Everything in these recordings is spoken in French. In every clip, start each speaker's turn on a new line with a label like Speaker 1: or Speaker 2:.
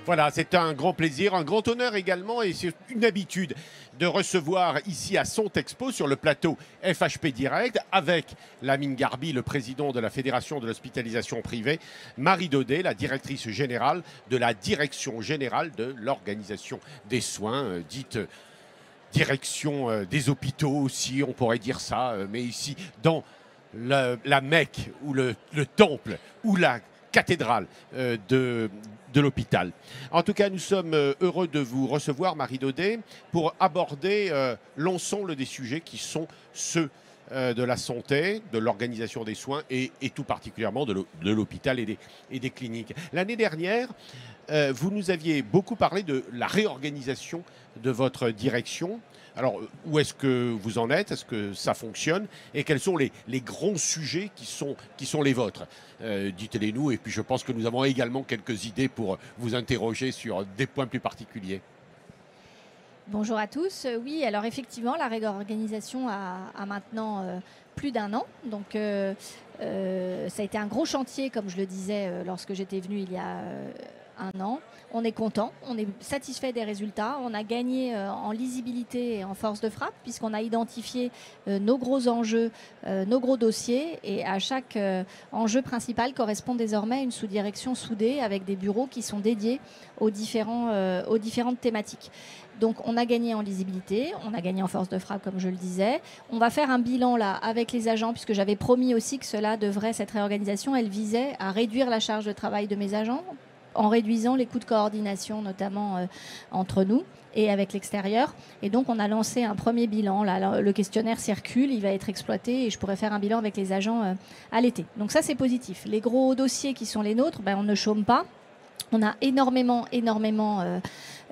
Speaker 1: Voilà, c'est un grand plaisir, un grand honneur également, et c'est une habitude de recevoir ici à Sontexpo, sur le plateau FHP Direct, avec Lamine Garbi, le président de la Fédération de l'hospitalisation privée, Marie Daudet, la directrice générale de la Direction générale de l'organisation des soins, dite direction des hôpitaux aussi, on pourrait dire ça, mais ici, dans la Mecque, ou le temple, ou la cathédrale de l'hôpital. En tout cas, nous sommes heureux de vous recevoir, Marie Daudet, pour aborder l'ensemble des sujets qui sont ceux de la santé, de l'organisation des soins et tout particulièrement de l'hôpital et des cliniques. L'année dernière, vous nous aviez beaucoup parlé de la réorganisation de votre direction. Alors, où est-ce que vous en êtes? Est-ce que ça fonctionne? Et quels sont les grands sujets qui sont les vôtres? Dites-les-nous, et puis je pense que nous avons également quelques idées pour vous interroger sur des points plus particuliers.
Speaker 2: Bonjour à tous. Oui, alors effectivement, la réorganisation a maintenant plus d'1 an. Donc, ça a été un gros chantier, comme je le disais lorsque j'étais venue il y a 1 an. On est content, on est satisfait des résultats. On a gagné en lisibilité et en force de frappe, puisqu'on a identifié nos gros enjeux, nos gros dossiers. Et à chaque enjeu principal correspond désormais une sous-direction soudée avec des bureaux qui sont dédiés aux différentes thématiques. Donc on a gagné en lisibilité, on a gagné en force de frappe, comme je le disais. On va faire un bilan là avec les agents, puisque j'avais promis aussi que cette réorganisation, elle visait à réduire la charge de travail de mes agents, en réduisant les coûts de coordination, notamment entre nous et avec l'extérieur. Et donc, on a lancé un premier bilan. Là, le questionnaire circule, il va être exploité et je pourrai faire un bilan avec les agents à l'été. Donc ça, c'est positif. Les gros dossiers qui sont les nôtres, on ne chôme pas. On a énormément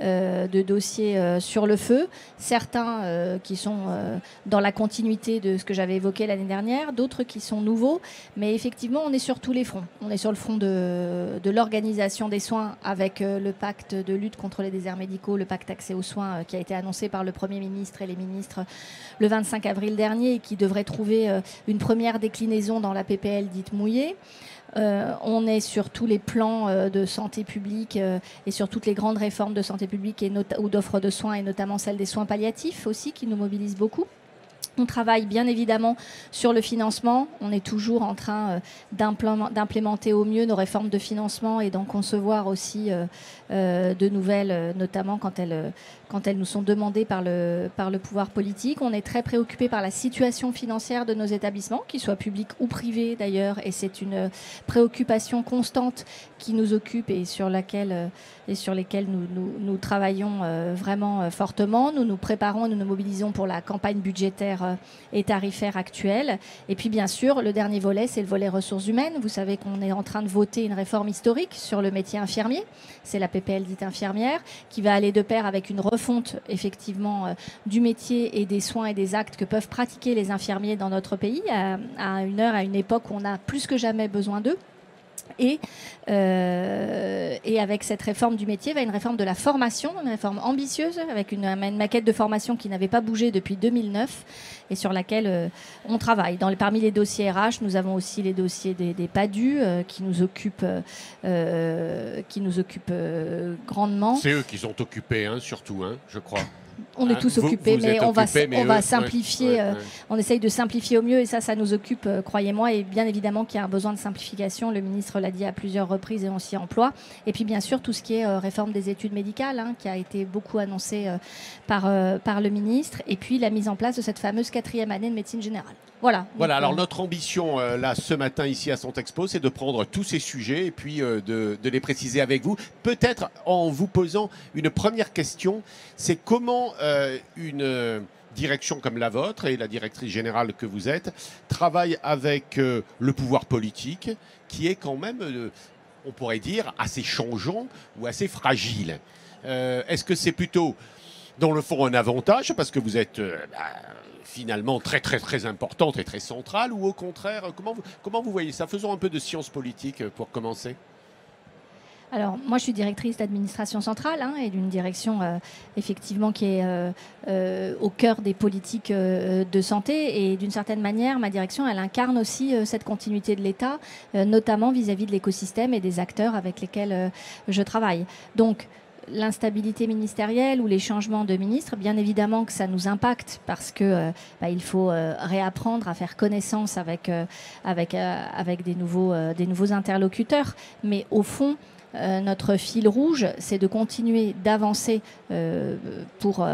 Speaker 2: de dossiers sur le feu, certains qui sont dans la continuité de ce que j'avais évoqué l'année dernière, d'autres qui sont nouveaux, mais effectivement on est sur tous les fronts. On est sur le front de l'organisation des soins avec le pacte de lutte contre les déserts médicaux, le pacte accès aux soins qui a été annoncé par le Premier ministre et les ministres le 25 avril dernier et qui devrait trouver une première déclinaison dans la PPL dite mouillée. On est sur tous les plans de santé publique et sur toutes les grandes réformes de santé publique ou d'offres de soins, et notamment celle des soins palliatifs aussi, qui nous mobilisent beaucoup. On travaille bien évidemment sur le financement. On est toujours en train d'implémenter au mieux nos réformes de financement et d'en concevoir aussi de nouvelles, notamment quand elles nous sont demandées par le pouvoir politique. On est très préoccupé par la situation financière de nos établissements, qu'ils soient publics ou privés d'ailleurs, et c'est une préoccupation constante qui nous occupe et sur lesquelles nous travaillons vraiment fortement. Nous nous préparons, nous nous mobilisons pour la campagne budgétaire et tarifaire actuelle. Et puis bien sûr, le dernier volet, c'est le volet ressources humaines. Vous savez qu'on est en train de voter une réforme historique sur le métier infirmier. C'est la PPL dite infirmière, qui va aller de pair avec une refonte effectivement du métier et des soins et des actes que peuvent pratiquer les infirmiers dans notre pays à une époque où on a plus que jamais besoin d'eux. Et avec cette réforme du métier va une réforme de la formation, une réforme ambitieuse, avec une maquette de formation qui n'avait pas bougé depuis 2009 et sur laquelle on travaille. Parmi les dossiers RH, nous avons aussi les dossiers des PADU qui nous occupent grandement.
Speaker 1: C'est eux qui sont occupés, surtout, je crois.
Speaker 2: On est tous occupés, mais on va simplifier.
Speaker 1: Ouais.
Speaker 2: On essaye de simplifier au mieux et ça nous occupe, croyez-moi. Et bien évidemment qu'il y a un besoin de simplification. Le ministre l'a dit à plusieurs reprises et on s'y emploie. Et puis bien sûr, tout ce qui est réforme des études médicales, qui a été beaucoup annoncé par le ministre. Et puis la mise en place de cette fameuse 4e année de médecine générale. Voilà.
Speaker 1: Alors notre ambition là ce matin ici à Sontexpo, c'est de prendre tous ces sujets et puis de les préciser avec vous. Peut-être en vous posant une première question, c'est comment une direction comme la vôtre et la directrice générale que vous êtes travaille avec le pouvoir politique qui est quand même, on pourrait dire, assez changeant ou assez fragile. Est-ce que c'est plutôt dans le fond un avantage parce que vous êtes finalement très importante et très centrale, ou au contraire, comment vous voyez ça? Faisons un peu de science politique pour commencer.
Speaker 2: Alors, moi, je suis directrice d'administration centrale et d'une direction effectivement qui est au cœur des politiques de santé. Et d'une certaine manière, ma direction, elle incarne aussi cette continuité de l'État, notamment vis-à-vis de l'écosystème et des acteurs avec lesquels je travaille. Donc, l'instabilité ministérielle ou les changements de ministres, bien évidemment que ça nous impacte parce que il faut réapprendre à faire connaissance avec des nouveaux interlocuteurs. Mais au fond, notre fil rouge, c'est de continuer d'avancer pour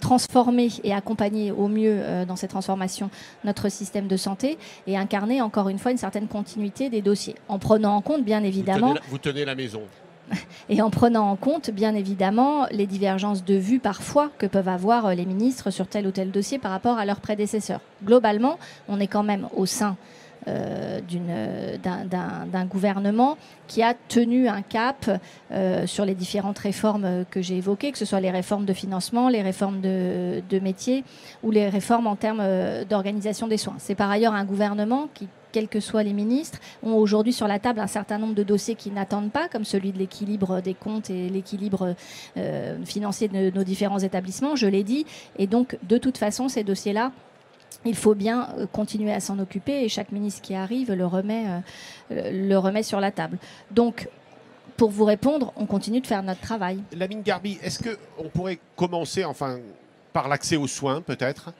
Speaker 2: transformer et accompagner au mieux dans cette transformation notre système de santé et incarner encore une fois une certaine continuité des dossiers, en prenant en compte bien évidemment...
Speaker 1: Vous tenez la maison.
Speaker 2: Et en prenant en compte, bien évidemment, les divergences de vues parfois que peuvent avoir les ministres sur tel ou tel dossier par rapport à leurs prédécesseurs. Globalement, on est quand même au sein d'un gouvernement qui a tenu un cap sur les différentes réformes que j'ai évoquées, que ce soit les réformes de financement, les réformes de métier ou les réformes en termes d'organisation des soins. C'est par ailleurs un gouvernement qui, quels que soient les ministres, ont aujourd'hui sur la table un certain nombre de dossiers qui n'attendent pas, comme celui de l'équilibre des comptes et l'équilibre financier de nos différents établissements, je l'ai dit. Et donc, de toute façon, ces dossiers-là, il faut bien continuer à s'en occuper et chaque ministre qui arrive le remet sur la table. Donc, pour vous répondre, on continue de faire notre travail.
Speaker 1: Lamine Garbi, est-ce qu'on pourrait commencer par l'accès aux soins peut-être ?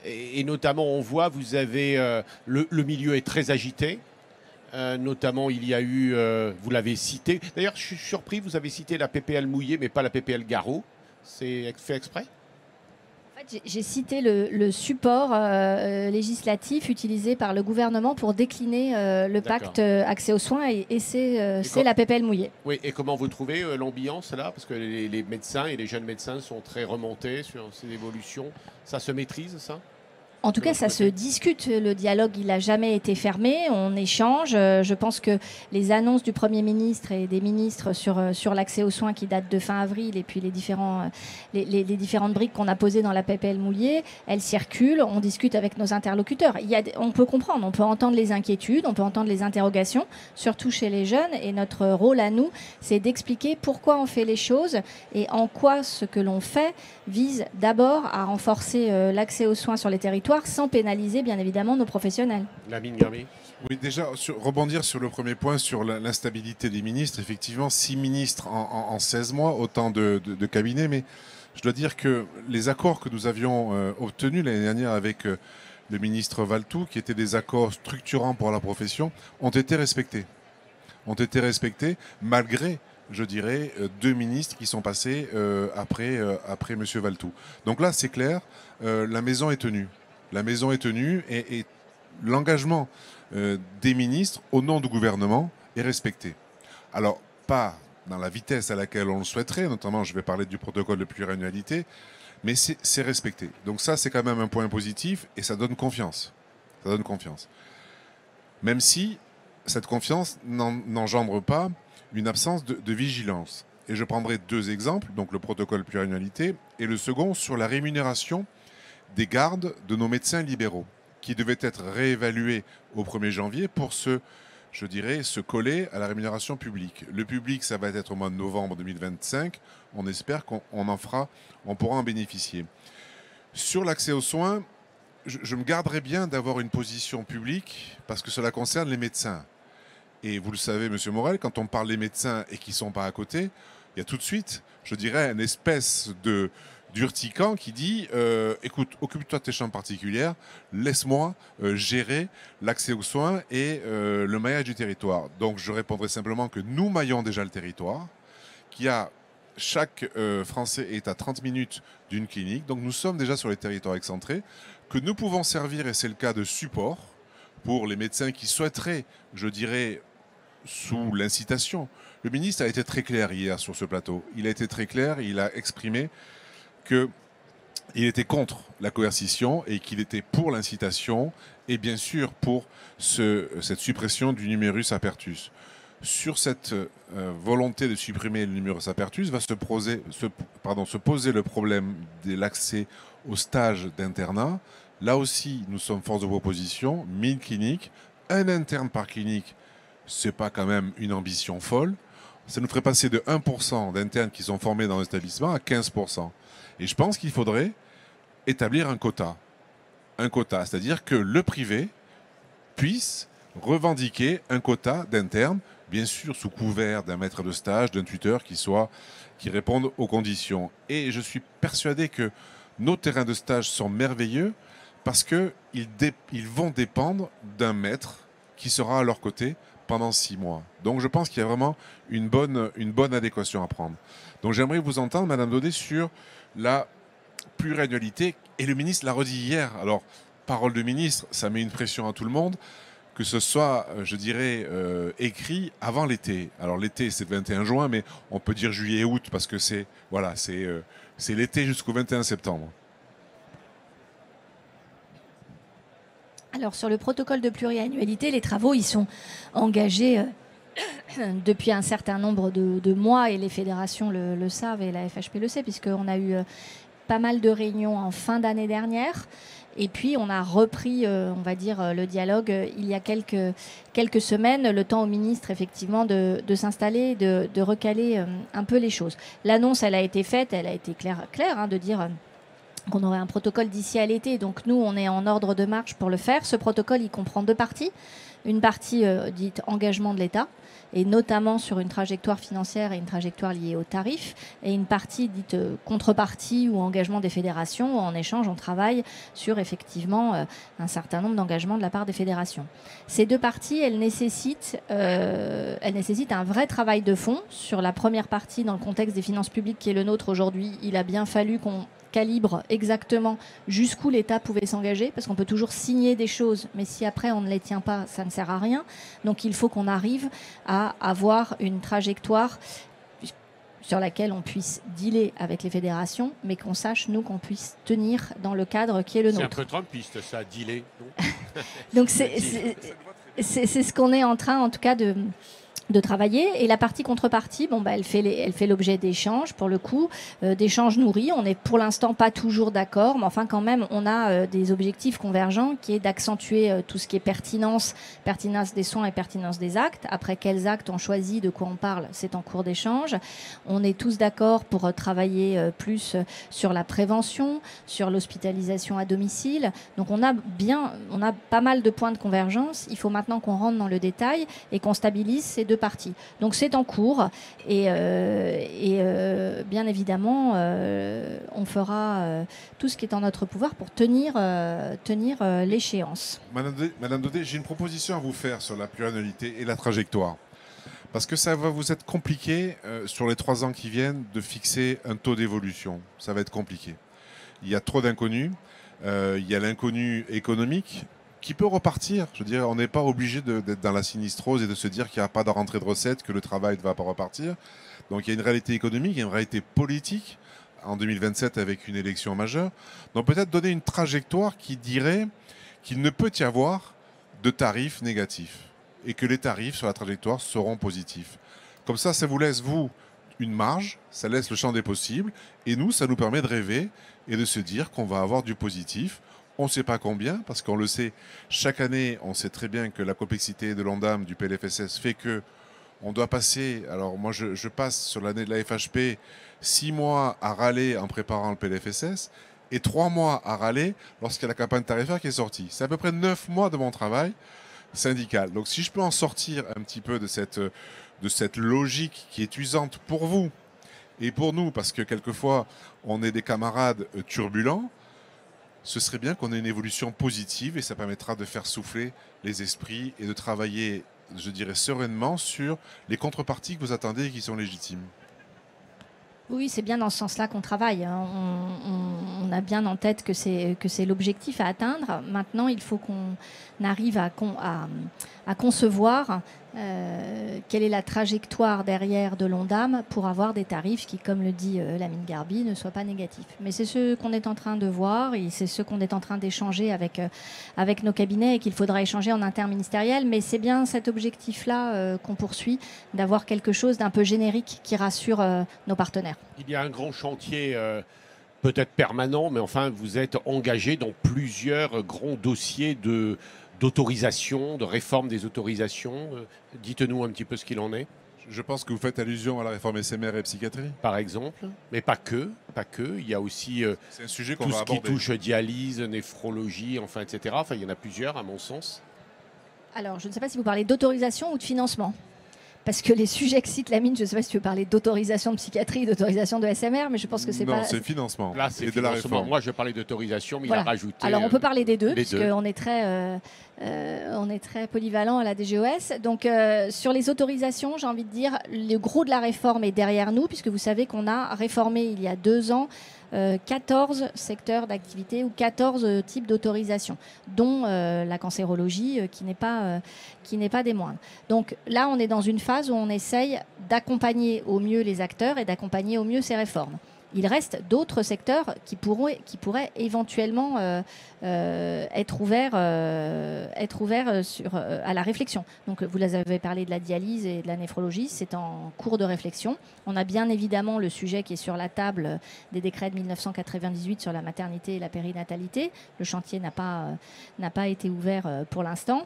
Speaker 1: Et notamment, on voit, vous avez le milieu est très agité. Notamment, il y a eu, vous l'avez cité. D'ailleurs, je suis surpris, vous avez cité la PPL Mouillé, mais pas la PPL Garot. C'est fait exprès ?
Speaker 2: J'ai cité le support législatif utilisé par le gouvernement pour décliner le pacte accès aux soins et c'est la PPL Mouillé.
Speaker 1: Oui, et comment vous trouvez l'ambiance là ? Parce que les médecins et les jeunes médecins sont très remontés sur ces évolutions. Ça se maîtrise, ça ?
Speaker 2: En tout cas, ça se discute. Le dialogue, il n'a jamais été fermé. On échange. Je pense que les annonces du Premier ministre et des ministres sur l'accès aux soins qui datent de fin avril et puis les différentes briques qu'on a posées dans la PPL Mouillé, elles circulent. On discute avec nos interlocuteurs. On peut comprendre, on peut entendre les inquiétudes, on peut entendre les interrogations, surtout chez les jeunes. Et notre rôle à nous, c'est d'expliquer pourquoi on fait les choses et en quoi ce que l'on fait vise d'abord à renforcer l'accès aux soins sur les territoires sans pénaliser bien évidemment nos professionnels.
Speaker 1: Lamine Garbi.
Speaker 3: Oui, déjà, rebondir sur le premier point, sur l'instabilité des ministres. Effectivement, 6 ministres en 16 mois, autant de cabinets, mais je dois dire que les accords que nous avions obtenus l'année dernière avec le ministre Valletoux, qui étaient des accords structurants pour la profession, ont été respectés. Ont été respectés malgré, je dirais, 2 ministres qui sont passés après M. Valletoux. Donc là, c'est clair, la maison est tenue. La maison est tenue et l'engagement des ministres au nom du gouvernement est respecté. Alors, pas dans la vitesse à laquelle on le souhaiterait, notamment je vais parler du protocole de pluriannualité, mais c'est respecté. Donc ça, c'est quand même un point positif et ça donne confiance. Ça donne confiance. Même si cette confiance n'engendre pas une absence de vigilance. Et je prendrai 2 exemples, donc le protocole pluriannualité et le second sur la rémunération des gardes de nos médecins libéraux qui devaient être réévalués au 1er janvier pour se coller à la rémunération publique. Le public, ça va être au mois de novembre 2025. On espère qu'on pourra en bénéficier. Sur l'accès aux soins, je me garderai bien d'avoir une position publique parce que cela concerne les médecins. Et vous le savez, Monsieur Morel, quand on parle des médecins et qui ne sont pas à côté, il y a tout de suite, je dirais, une espèce d'urticant qui dit écoute, occupe-toi de tes chambres particulières, laisse-moi gérer l'accès aux soins et le maillage du territoire. Donc je répondrai simplement que nous maillons déjà le territoire, chaque Français est à 30 minutes d'une clinique, donc nous sommes déjà sur les territoires excentrés, que nous pouvons servir, et c'est le cas de support, pour les médecins qui souhaiteraient, je dirais, sous l'incitation. Le ministre a été très clair hier sur ce plateau. Il a été très clair, il a exprimé qu'il était contre la coercition et qu'il était pour l'incitation et bien sûr pour cette suppression du numerus apertus. Sur cette volonté de supprimer le numerus apertus va se poser le problème de l'accès au stage d'internat. Là aussi, nous sommes force de proposition, 1000 cliniques, un interne par clinique c'est pas quand même une ambition folle. Ça nous ferait passer de 1% d'internes qui sont formés dans l'établissement à 15%. Et je pense qu'il faudrait établir un quota. Un quota, c'est-à-dire que le privé puisse revendiquer un quota d'internes, bien sûr sous couvert d'un maître de stage, d'un tuteur qui répondent aux conditions. Et je suis persuadé que nos terrains de stage sont merveilleux parce qu'ils vont dépendre d'un maître qui sera à leur côté pendant 6 mois. Donc je pense qu'il y a vraiment une bonne adéquation à prendre. Donc j'aimerais vous entendre, Madame Daudet, sur la pluriannualité. Et le ministre l'a redit hier. Alors, parole de ministre, ça met une pression à tout le monde, que ce soit, je dirais, écrit avant l'été. Alors l'été, c'est le 21 juin, mais on peut dire juillet et août, parce que c'est l'été jusqu'au 21 septembre.
Speaker 2: Alors sur le protocole de pluriannualité, les travaux ils sont engagés depuis un certain nombre de mois et les fédérations le savent et la FHP le sait, puisqu'on a eu pas mal de réunions en fin d'année dernière. Et puis, on a repris, on va dire, le dialogue il y a quelques semaines, le temps au ministre, effectivement, de s'installer, de recaler un peu les choses. L'annonce, elle a été faite, elle a été claire hein, de dire qu'on aurait un protocole d'ici à l'été. Donc, nous, on est en ordre de marche pour le faire. Ce protocole, il comprend 2 parties. Une partie dite engagement de l'État, et notamment sur une trajectoire financière et une trajectoire liée aux tarifs, et une partie dite contrepartie ou engagement des fédérations, où en échange on travaille sur effectivement un certain nombre d'engagements de la part des fédérations. Ces 2 parties, elles nécessitent un vrai travail de fond. Sur la première partie, dans le contexte des finances publiques qui est le nôtre aujourd'hui, il a bien fallu qu'on calibre exactement jusqu'où l'État pouvait s'engager, parce qu'on peut toujours signer des choses, mais si après on ne les tient pas, ça ne sert à rien. Donc il faut qu'on arrive à avoir une trajectoire sur laquelle on puisse dealer avec les fédérations, mais qu'on sache, nous, qu'on puisse tenir dans le cadre qui est le nôtre.
Speaker 1: C'est un peu trumpiste, ça, dealer.
Speaker 2: Donc c'est ce qu'on est en train, en tout cas, de travailler. Et la partie contrepartie, elle fait l'objet d'échanges, pour le coup, d'échanges nourris. On n'est pour l'instant pas toujours d'accord, mais enfin quand même, on a des objectifs convergents qui est d'accentuer tout ce qui est pertinence des soins et pertinence des actes. Après, quels actes on choisit, de quoi on parle, c'est en cours d'échange. On est tous d'accord pour travailler plus sur la prévention, sur l'hospitalisation à domicile. Donc on a pas mal de points de convergence. Il faut maintenant qu'on rentre dans le détail et qu'on stabilise ces 2 parties. Donc c'est en cours et bien évidemment on fera tout ce qui est en notre pouvoir pour tenir l'échéance.
Speaker 3: Madame Daudet, j'ai une proposition à vous faire sur la pluriannualité et la trajectoire. Parce que ça va vous être compliqué sur les 3 ans qui viennent de fixer un taux d'évolution. Ça va être compliqué. Il y a trop d'inconnus. Il y a l'inconnu économique qui peut repartir. Je veux dire, on n'est pas obligé d'être dans la sinistrose et de se dire qu'il n'y a pas de rentrée de recettes, que le travail ne va pas repartir. Donc il y a une réalité économique, il y a une réalité politique en 2027 avec une élection majeure. Donc peut-être donner une trajectoire qui dirait qu'il ne peut y avoir de tarifs négatifs et que les tarifs sur la trajectoire seront positifs. Comme ça vous laisse, vous, une marge, ça laisse le champ des possibles, et nous, ça nous permet de rêver et de se dire qu'on va avoir du positif. On ne sait pas combien, parce qu'on le sait, chaque année, on sait très bien que la complexité de l'ONDAM, du PLFSS, fait que on doit passer, alors moi je passe sur l'année de la FHP 6 mois à râler en préparant le PLFSS, et 3 mois à râler lorsqu'il y a la campagne tarifaire qui est sortie. C'est à peu près 9 mois de mon travail syndical. Donc si je peux en sortir un petit peu de cette logique qui est usante pour vous et pour nous, parce que quelquefois on est des camarades turbulents, ce serait bien qu'on ait une évolution positive et ça permettra de faire souffler les esprits et de travailler, je dirais, sereinement sur les contreparties que vous attendez et qui sont légitimes.
Speaker 2: Oui, c'est bien dans ce sens-là qu'on travaille. On a bien en tête que c'est l'objectif à atteindre. Maintenant, il faut qu'on arrive à concevoir quelle est la trajectoire derrière de l'ONDAM pour avoir des tarifs qui, comme le dit Lamine Garbi, ne soient pas négatifs. Mais c'est ce qu'on est en train de voir et c'est ce qu'on est en train d'échanger avec nos cabinets et qu'il faudra échanger en interministériel. Mais c'est bien cet objectif-là qu'on poursuit, d'avoir quelque chose d'un peu générique qui rassure nos partenaires.
Speaker 1: Il y a un grand chantier peut-être permanent, mais enfin, vous êtes engagé dans plusieurs grands dossiers de d'autorisation, de réforme des autorisations. Dites-nous un petit peu ce qu'il en est.
Speaker 3: Je pense que vous faites allusion à la réforme SMR et psychiatrie.
Speaker 1: Par exemple, mais pas que. Il y a aussi
Speaker 3: C'est un sujet
Speaker 1: tout ce qui touche dialyse, néphrologie, enfin, etc. Enfin, il y en a plusieurs, à mon sens.
Speaker 2: Alors, je ne sais pas si vous parlez d'autorisation ou de financement. Parce que les sujets que cite Lamine, je ne sais pas si tu veux parler d'autorisation de psychiatrie, d'autorisation de SMR, mais je pense que c'est pas...
Speaker 3: Non, c'est financement.
Speaker 1: Là, c'est
Speaker 3: de la réforme.
Speaker 1: Moi, je parlais d'autorisation, mais
Speaker 2: voilà.
Speaker 1: il a rajouté...
Speaker 2: Alors, on peut parler des deux, puisqu'on est très polyvalent à la DGOS. Donc, sur les autorisations, j'ai envie de dire, le gros de la réforme est derrière nous, puisque vous savez qu'on a réformé il y a 2 ans 14 secteurs d'activité ou 14 types d'autorisation, dont la cancérologie qui n'est pas des moindres. Donc là, on est dans une phase où on essaye d'accompagner au mieux les acteurs et d'accompagner au mieux ces réformes. Il reste d'autres secteurs qui pourraient éventuellement être ouverts à la réflexion. Donc, vous avez parlé de la dialyse et de la néphrologie, c'est en cours de réflexion. On a bien évidemment le sujet qui est sur la table des décrets de 1998 sur la maternité et la périnatalité. Le chantier n'a pas été ouvert pour l'instant.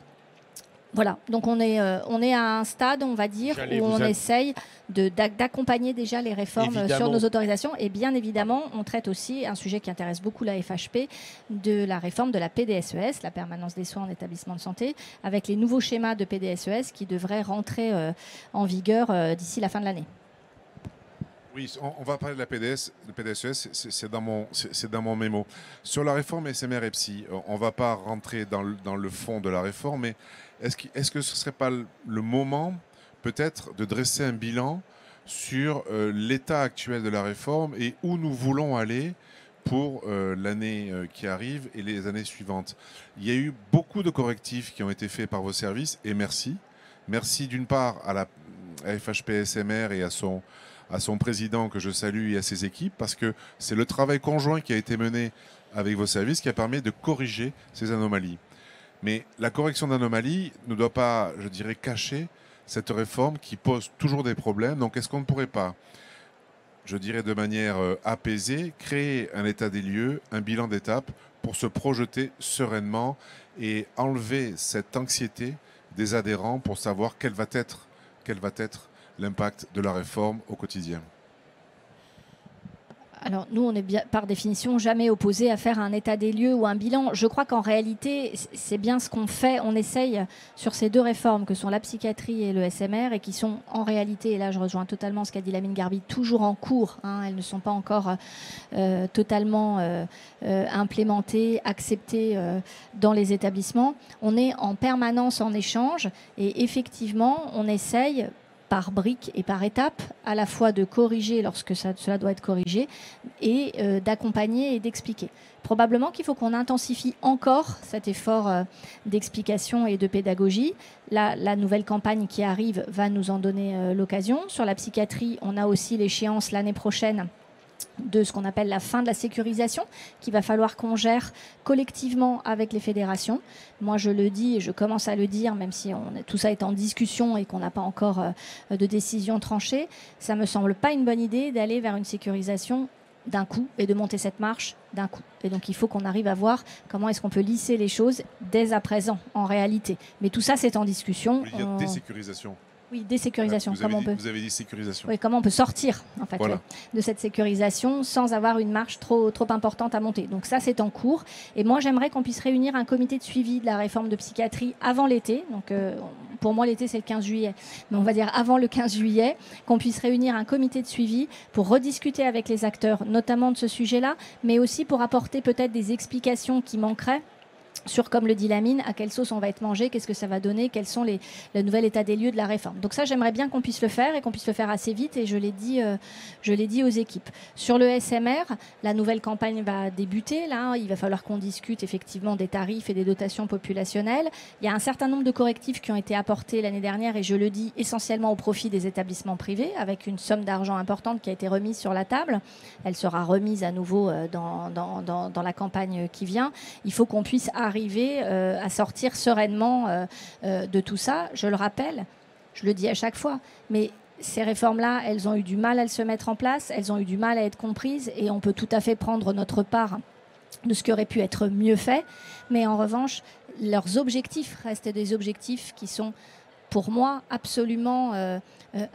Speaker 2: Voilà, donc on est à un stade, on va dire, où on essaye d'accompagner déjà les réformes sur nos autorisations. Et bien évidemment, on traite aussi un sujet qui intéresse beaucoup la FHP, de la réforme de la PDSES, la permanence des soins en établissement de santé, avec les nouveaux schémas de PDSES qui devraient rentrer en vigueur d'ici la fin de l'année.
Speaker 3: Oui, on va parler de la PDSES, c'est dans mon mémo. Sur la réforme SMR et Psy, on ne va pas rentrer dans le fond de la réforme, mais est-ce que ce ne serait pas le moment, peut-être, de dresser un bilan sur l'état actuel de la réforme et où nous voulons aller pour l'année qui arrive et les années suivantes? Il y a eu beaucoup de correctifs qui ont été faits par vos services, et merci. Merci d'une part à la FHP SMR et à son président que je salue et à ses équipes, parce que c'est le travail conjoint qui a été mené avec vos services qui a permis de corriger ces anomalies. Mais la correction d'anomalies ne doit pas, je dirais, cacher cette réforme qui pose toujours des problèmes. Donc est-ce qu'on ne pourrait pas, je dirais de manière apaisée, créer un état des lieux, un bilan d'étape pour se projeter sereinement et enlever cette anxiété des adhérents pour savoir quel va être l'impact de la réforme au quotidien?
Speaker 2: Alors nous, on est bien, par définition jamais opposé à faire un état des lieux ou un bilan. Je crois qu'en réalité, c'est bien ce qu'on fait. On essaye sur ces deux réformes que sont la psychiatrie et le SMR et qui sont en réalité, et là je rejoins totalement ce qu'a dit Lamine Garbi, toujours en cours. Elles ne sont pas encore totalement implémentées, acceptées dans les établissements. On est en permanence en échange et effectivement, on essaye par briques et par étapes, à la fois de corriger lorsque cela doit être corrigé et d'accompagner et d'expliquer. Probablement qu'il faut qu'on intensifie encore cet effort d'explication et de pédagogie. La nouvelle campagne qui arrive va nous en donner l'occasion. Sur la psychiatrie, on a aussi l'échéance l'année prochaine de ce qu'on appelle la fin de la sécurisation, qu'il va falloir qu'on gère collectivement avec les fédérations. Moi, je le dis et je commence à le dire, même si tout ça est en discussion et qu'on n'a pas encore de décision tranchée, ça ne me semble pas une bonne idée d'aller vers une sécurisation d'un coup et de monter cette marche d'un coup. Et donc, il faut qu'on arrive à voir comment est-ce qu'on peut lisser les choses dès à présent, en réalité. Mais tout ça, c'est en discussion.
Speaker 3: Il y a désécurisation.
Speaker 2: Oui, désécurisation.
Speaker 3: Vous avez dit sécurisation.
Speaker 2: Oui, comment on peut sortir en fait,
Speaker 3: voilà,
Speaker 2: de cette sécurisation sans avoir une marche trop importante à monter. Donc ça, c'est en cours. Et moi, j'aimerais qu'on puisse réunir un comité de suivi de la réforme de psychiatrie avant l'été. Donc pour moi, l'été, c'est le 15 juillet. Mais on va dire avant le 15 juillet, qu'on puisse réunir un comité de suivi pour rediscuter avec les acteurs, notamment de ce sujet-là, mais aussi pour apporter peut-être des explications qui manqueraient sur, comme le dit Lamine, à quelle sauce on va être mangé, qu'est-ce que ça va donner, quels sont le nouvel état des lieux de la réforme. Donc ça, j'aimerais bien qu'on puisse le faire et qu'on puisse le faire assez vite, et je l'ai dit aux équipes. Sur le SMR, la nouvelle campagne va débuter. Là, il va falloir qu'on discute effectivement des tarifs et des dotations populationnelles. Il y a un certain nombre de correctifs qui ont été apportés l'année dernière, et je le dis essentiellement au profit des établissements privés, avec une somme d'argent importante qui a été remise sur la table. Elle sera remise à nouveau dans la campagne qui vient. Il faut qu'on puisse arriver à sortir sereinement de tout ça. Je le rappelle, je le dis à chaque fois, mais ces réformes-là, elles ont eu du mal à se mettre en place, elles ont eu du mal à être comprises, et on peut tout à fait prendre notre part de ce qui aurait pu être mieux fait. Mais en revanche, leurs objectifs restent des objectifs qui sont, pour moi, absolument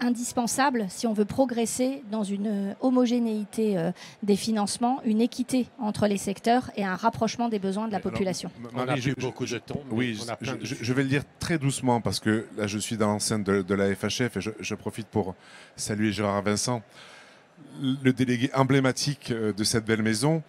Speaker 2: indispensables si on veut progresser dans une homogénéité des financements, une équité entre les secteurs et un rapprochement des besoins de la population.
Speaker 1: On a plus beaucoup de temps.
Speaker 3: Oui, je vais le dire très doucement parce que là, je suis dans l'enceinte de la FHF et je profite pour saluer Gérard Vincent, le délégué emblématique de cette belle maison.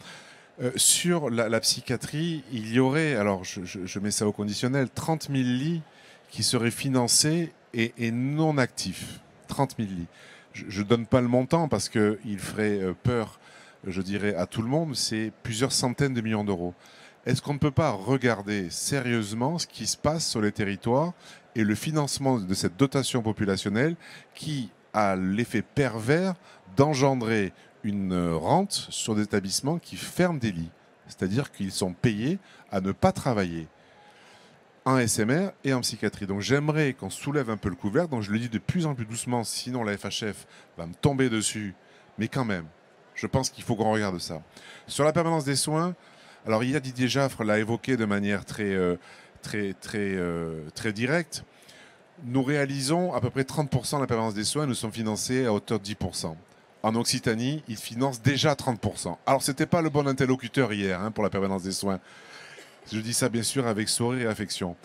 Speaker 3: Sur la psychiatrie, il y aurait, alors je mets ça au conditionnel, 30 000 lits qui seraient financés et non actifs. 30 000 lits. Je ne donne pas le montant parce qu'il ferait peur, je dirais, à tout le monde. C'est plusieurs centaines de millions d'euros. Est-ce qu'on ne peut pas regarder sérieusement ce qui se passe sur les territoires et le financement de cette dotation populationnelle qui a l'effet pervers d'engendrer une rente sur des établissements qui ferment des lits. C'est-à-dire qu'ils sont payés à ne pas travailler en SMR et en psychiatrie. Donc j'aimerais qu'on soulève un peu le couvercle. Donc je le dis de plus en plus doucement, sinon la FHF va me tomber dessus. Mais quand même, je pense qu'il faut qu'on regarde ça. Sur la permanence des soins, alors hier Didier Jaffre l'a évoqué de manière très directe. Nous réalisons à peu près 30% de la permanence des soins. Nous sommes financés à hauteur de 10%. En Occitanie, ils financent déjà 30%. Alors, ce n'était pas le bon interlocuteur hier pour la permanence des soins. Je dis ça, bien sûr, avec sourire et affection.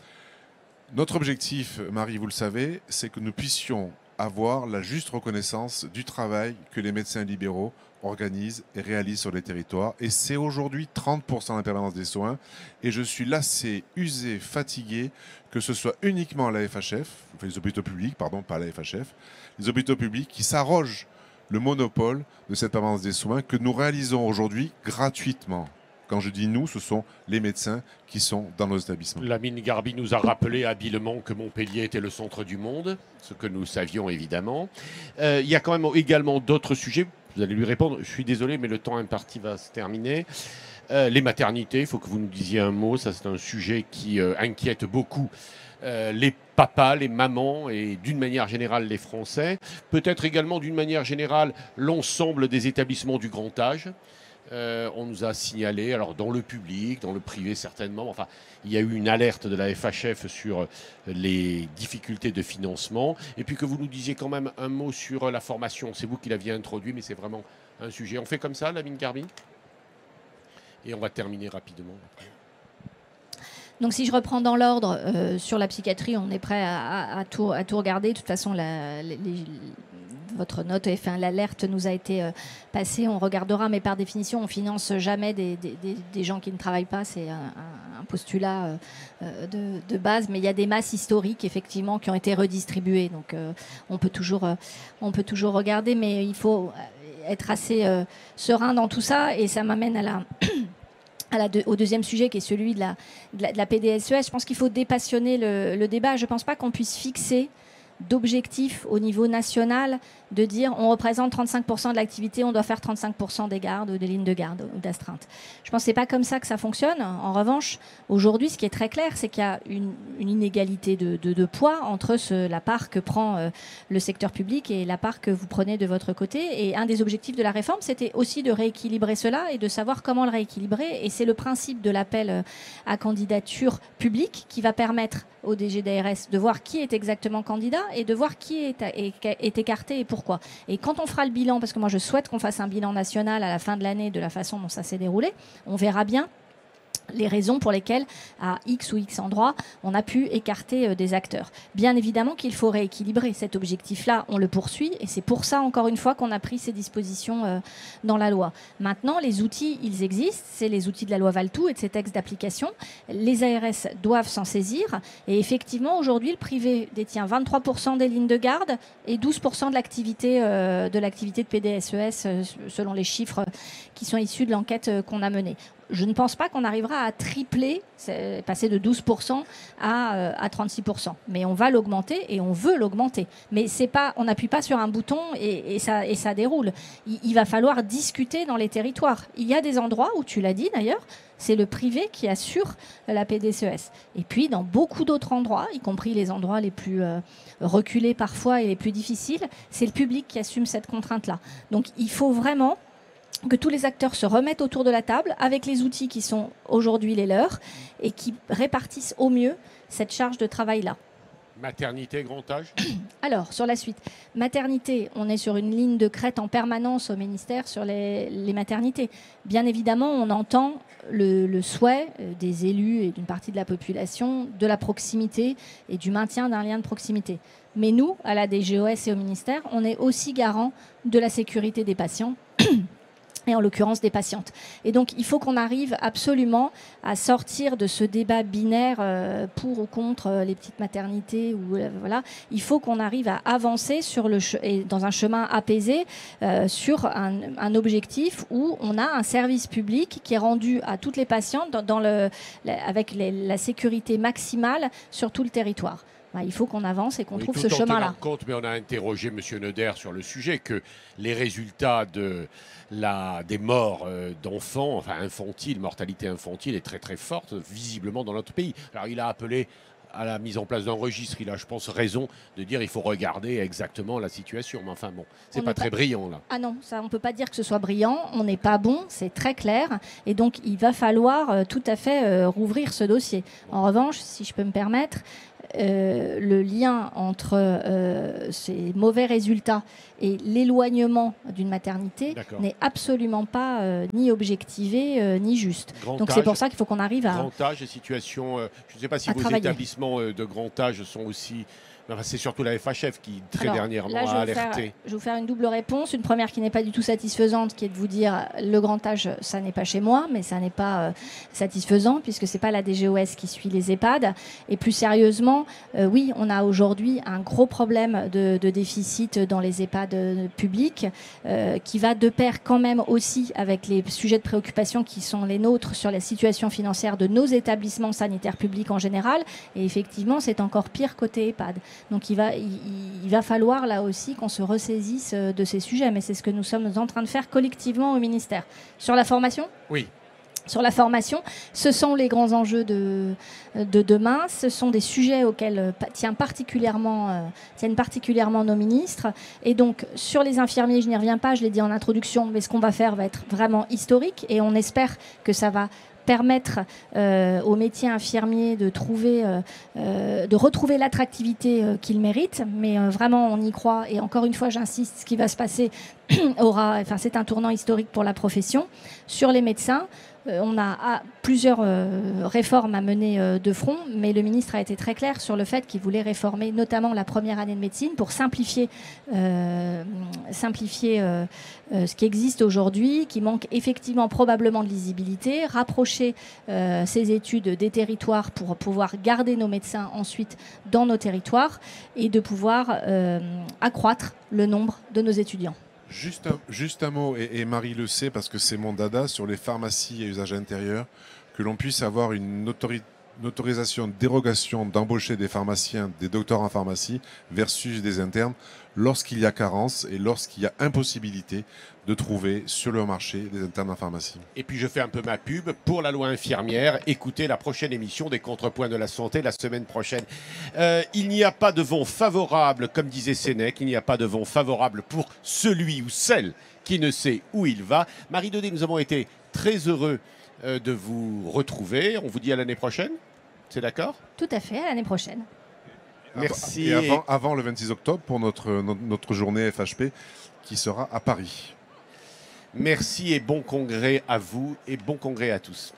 Speaker 3: Notre objectif, Marie, vous le savez, c'est que nous puissions avoir la juste reconnaissance du travail que les médecins libéraux organisent et réalisent sur les territoires. Et c'est aujourd'hui 30% de la permanence des soins. Et je suis lassé, usé, fatigué, que ce soit uniquement la FHF, enfin les hôpitaux publics, pardon, pas la FHF, les hôpitaux publics qui s'arrogent le monopole de cette permanence des soins que nous réalisons aujourd'hui gratuitement. Quand je dis nous, ce sont les médecins qui sont dans nos établissements.
Speaker 1: Lamine Garbi nous a rappelé habilement que Montpellier était le centre du monde, ce que nous savions évidemment. Il y a quand même également d'autres sujets. Vous allez lui répondre. Je suis désolé, mais le temps imparti va se terminer. Les maternités, il faut que vous nous disiez un mot. Ça, c'est un sujet qui inquiète beaucoup les papas, les mamans et d'une manière générale les Français. Peut-être également d'une manière générale l'ensemble des établissements du grand âge. On nous a signalé, alors dans le public, dans le privé certainement, enfin il y a eu une alerte de la FHF sur les difficultés de financement. Et puis que vous nous disiez quand même un mot sur la formation. C'est vous qui l'aviez introduit, mais c'est vraiment un sujet. On fait comme ça, Lamine Garbi ? Et on va terminer rapidement après.
Speaker 2: Donc si je reprends dans l'ordre, sur la psychiatrie, on est prêt à tout regarder. De toute façon, votre note, enfin, l'alerte nous a été passée. On regardera, mais par définition, on finance jamais des gens qui ne travaillent pas. C'est un postulat de base. Mais il y a des masses historiques, effectivement, qui ont été redistribuées. Donc on peut toujours regarder, mais il faut être assez serein dans tout ça. Et ça m'amène au deuxième sujet qui est celui de la PDSES. Je pense qu'il faut dépassionner le débat. Je ne pense pas qu'on puisse fixer d'objectifs au niveau national de dire on représente 35% de l'activité, on doit faire 35% des gardes ou des lignes de garde ou d'astreinte. Je pense que ce n'est pas comme ça que ça fonctionne. En revanche, aujourd'hui, ce qui est très clair, c'est qu'il y a une inégalité de poids entre la part que prend le secteur public et la part que vous prenez de votre côté. Et un des objectifs de la réforme, c'était aussi de rééquilibrer cela et de savoir comment le rééquilibrer. Et c'est le principe de l'appel à candidature publique qui va permettre au DG d'ARS de voir qui est exactement candidat et de voir qui est écarté et pourquoi. Et quand on fera le bilan, parce que moi je souhaite qu'on fasse un bilan national à la fin de l'année de la façon dont ça s'est déroulé, on verra bien les raisons pour lesquelles, à X ou X endroits, on a pu écarter des acteurs. Bien évidemment qu'il faut rééquilibrer cet objectif-là, on le poursuit, et c'est pour ça, encore une fois, qu'on a pris ces dispositions dans la loi. Maintenant, les outils, ils existent, c'est les outils de la loi Valtou et de ces textes d'application. Les ARS doivent s'en saisir, et effectivement, aujourd'hui, le privé détient 23% des lignes de garde et 12% de l'activité de PDSES, selon les chiffres qui sont issus de l'enquête qu'on a menée. Je ne pense pas qu'on arrivera à tripler, passer de 12% à 36%. Mais on va l'augmenter et on veut l'augmenter. Mais c'est pas, on n'appuie pas sur un bouton et ça déroule. Il va falloir discuter dans les territoires. Il y a des endroits où, tu l'as dit d'ailleurs, c'est le privé qui assure la PDSES. Et puis, dans beaucoup d'autres endroits, y compris les endroits les plus reculés parfois et les plus difficiles, c'est le public qui assume cette contrainte-là. Donc, il faut vraiment que tous les acteurs se remettent autour de la table avec les outils qui sont aujourd'hui les leurs et qui répartissent au mieux cette charge de travail-là.
Speaker 1: Maternité, grand âge?
Speaker 2: Alors, sur la suite, maternité, on est sur une ligne de crête en permanence au ministère sur les maternités. Bien évidemment, on entend le souhait des élus et d'une partie de la population de la proximité et du maintien d'un lien de proximité. Mais nous, à la DGOS et au ministère, on est aussi garant de la sécurité des patients et en l'occurrence des patientes. Et donc, il faut qu'on arrive absolument à sortir de ce débat binaire pour ou contre les petites maternités. Voilà. Il faut qu'on arrive à avancer et dans un chemin apaisé sur un objectif où on a un service public qui est rendu à toutes les patientes avec la sécurité maximale sur tout le territoire. Il faut qu'on avance et qu'on trouve ce chemin-là.
Speaker 1: Compte, mais on a interrogé M. Noder sur le sujet, que les résultats des morts d'enfants, enfin infantiles, mortalité infantile est très très forte, visiblement dans notre pays. Alors il a appelé à la mise en place d'un registre. Il a, je pense, raison de dire qu'il faut regarder exactement la situation. Mais enfin bon, c'est pas très brillant là.
Speaker 2: Ah non, ça, on ne peut pas dire que ce soit brillant. On n'est pas bon, c'est très clair. Et donc il va falloir tout à fait rouvrir ce dossier. En revanche, si je peux me permettre, le lien entre ces mauvais résultats et l'éloignement d'une maternité n'est absolument pas ni objectivé ni juste. Donc c'est pour ça qu'il faut qu'on arrive à...
Speaker 1: Grand âge et situation... je ne sais pas si vos établissements de grand âge sont aussi... Enfin, c'est surtout la FHF qui, dernièrement, a alerté.
Speaker 2: Je vais vous faire une double réponse. Une première qui n'est pas du tout satisfaisante, qui est de vous dire le grand âge, ça n'est pas chez moi, mais ça n'est pas satisfaisant, puisque ce n'est pas la DGOS qui suit les EHPAD. Et plus sérieusement, oui, on a aujourd'hui un gros problème de déficit dans les EHPAD publics, qui va de pair quand même aussi avec les sujets de préoccupation qui sont les nôtres sur la situation financière de nos établissements sanitaires publics en général. Et effectivement, c'est encore pire côté EHPAD. Donc il va falloir là aussi qu'on se ressaisisse de ces sujets, mais c'est ce que nous sommes en train de faire collectivement au ministère. Sur la formation ?
Speaker 1: Oui.
Speaker 2: Sur la formation, ce sont les grands enjeux de demain, ce sont des sujets auxquels tiennent particulièrement nos ministres. Et donc sur les infirmiers, je n'y reviens pas, je l'ai dit en introduction, mais ce qu'on va faire va être vraiment historique et on espère que ça va permettre aux métiers infirmiers de retrouver l'attractivité qu'ils méritent. Mais vraiment, on y croit. Et encore une fois, j'insiste, ce qui va se passer c'est un tournant historique pour la profession. Sur les médecins, on a plusieurs réformes à mener de front, mais le ministre a été très clair sur le fait qu'il voulait réformer notamment la première année de médecine pour simplifier ce qui existe aujourd'hui, qui manque effectivement probablement de lisibilité, rapprocher ces études des territoires pour pouvoir garder nos médecins ensuite dans nos territoires et de pouvoir accroître le nombre de nos étudiants.
Speaker 3: Juste un mot, et Marie le sait parce que c'est mon dada, sur les pharmacies et usages intérieurs, que l'on puisse avoir une autorisation, dérogation d'embaucher des pharmaciens, des docteurs en pharmacie versus des internes lorsqu'il y a carence et lorsqu'il y a impossibilité de trouver sur le marché des internes en pharmacie.
Speaker 1: Et puis je fais un peu ma pub pour la loi infirmière. Écoutez la prochaine émission des Contrepoints de la Santé la semaine prochaine. Il n'y a pas de vent favorable, comme disait Sénèque, il n'y a pas de vent favorable pour celui ou celle qui ne sait où il va. Marie Daudet, nous avons été très heureux de vous retrouver. On vous dit à l'année prochaine. C'est d'accord ?
Speaker 2: Tout à fait, à l'année prochaine.
Speaker 1: Merci.
Speaker 3: Et avant le 26 octobre pour notre journée FHP qui sera à Paris.
Speaker 1: Merci et bon congrès à vous et bon congrès à tous.